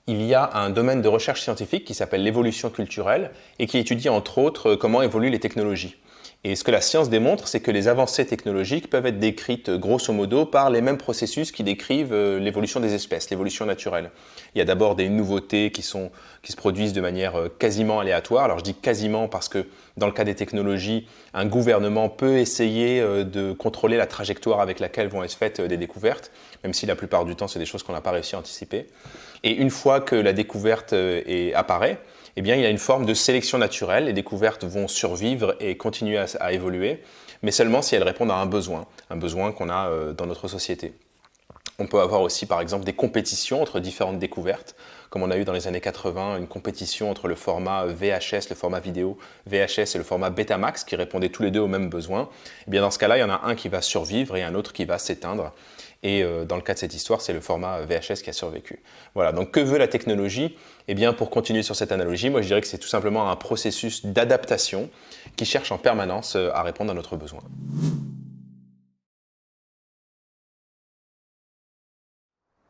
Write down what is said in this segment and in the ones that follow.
Il y a un domaine de recherche scientifique qui s'appelle l'évolution culturelle et qui étudie entre autres comment évoluent les technologies. Et ce que la science démontre, c'est que les avancées technologiques peuvent être décrites grosso modo par les mêmes processus qui décrivent l'évolution des espèces, l'évolution naturelle. Il y a d'abord des nouveautés qui se produisent de manière quasiment aléatoire. Alors je dis quasiment parce que dans le cas des technologies, un gouvernement peut essayer de contrôler la trajectoire avec laquelle vont être faites des découvertes, même si la plupart du temps c'est des choses qu'on n'a pas réussi à anticiper. Et une fois que la découverte apparaît, eh bien, il y a une forme de sélection naturelle. Les découvertes vont survivre et continuer à évoluer, mais seulement si elles répondent à un besoin qu'on a dans notre société. On peut avoir aussi, par exemple, des compétitions entre différentes découvertes, comme on a eu dans les années 80, une compétition entre le format VHS, le format vidéo VHS et le format Betamax, qui répondaient tous les deux aux mêmes besoins. Eh bien, dans ce cas-là, il y en a un qui va survivre et un autre qui va s'éteindre. Et dans le cas de cette histoire, c'est le format VHS qui a survécu. Voilà, donc que veut la technologie? Eh bien, pour continuer sur cette analogie, moi je dirais que c'est tout simplement un processus d'adaptation qui cherche en permanence à répondre à notre besoin.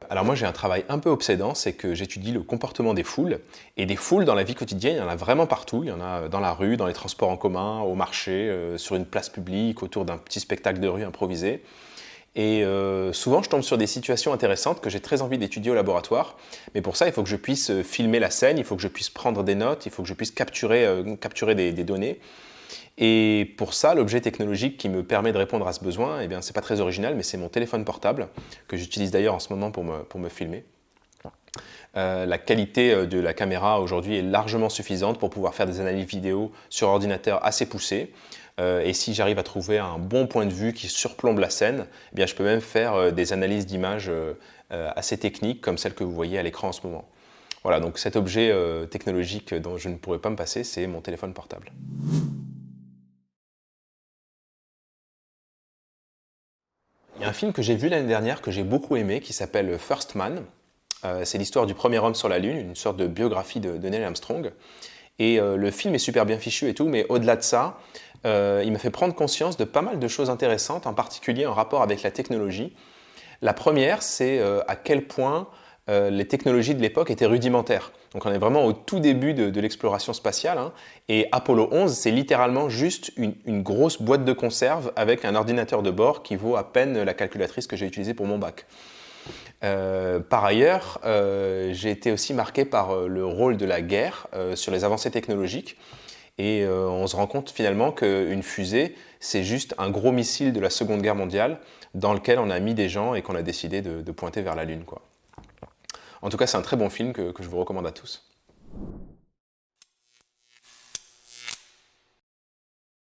Alors moi j'ai un travail un peu obsédant, c'est que j'étudie le comportement des foules. Et des foules dans la vie quotidienne, il y en a vraiment partout. Il y en a dans la rue, dans les transports en commun, au marché, sur une place publique, autour d'un petit spectacle de rue improvisé. Et souvent, je tombe sur des situations intéressantes que j'ai très envie d'étudier au laboratoire. Mais pour ça, il faut que je puisse filmer la scène, il faut que je puisse prendre des notes, il faut que je puisse capturer des données. Et pour ça, l'objet technologique qui me permet de répondre à ce besoin, eh bien, c'est pas très original, mais c'est mon téléphone portable, que j'utilise d'ailleurs en ce moment pour me filmer. La qualité de la caméra aujourd'hui est largement suffisante pour pouvoir faire des analyses vidéo sur ordinateur assez poussées. Et si j'arrive à trouver un bon point de vue qui surplombe la scène, eh bien, je peux même faire des analyses d'images assez techniques comme celles que vous voyez à l'écran en ce moment. Voilà, donc cet objet technologique dont je ne pourrais pas me passer, c'est mon téléphone portable. Il y a un film que j'ai vu l'année dernière que j'ai beaucoup aimé qui s'appelle First Man. C'est l'histoire du premier homme sur la Lune, une sorte de biographie de Neil Armstrong. Et le film est super bien fichu et tout, mais au-delà de ça, il m'a fait prendre conscience de pas mal de choses intéressantes, en particulier en rapport avec la technologie. La première, c'est à quel point les technologies de l'époque étaient rudimentaires. Donc on est vraiment au tout début de l'exploration spatiale, hein, et Apollo 11, c'est littéralement juste une grosse boîte de conserve avec un ordinateur de bord qui vaut à peine la calculatrice que j'ai utilisée pour mon bac. Par ailleurs, j'ai été aussi marqué par le rôle de la guerre sur les avancées technologiques. Et on se rend compte finalement qu'une fusée, c'est juste un gros missile de la Seconde Guerre mondiale dans lequel on a mis des gens et qu'on a décidé de pointer vers la Lune, quoi. En tout cas, c'est un très bon film que je vous recommande à tous.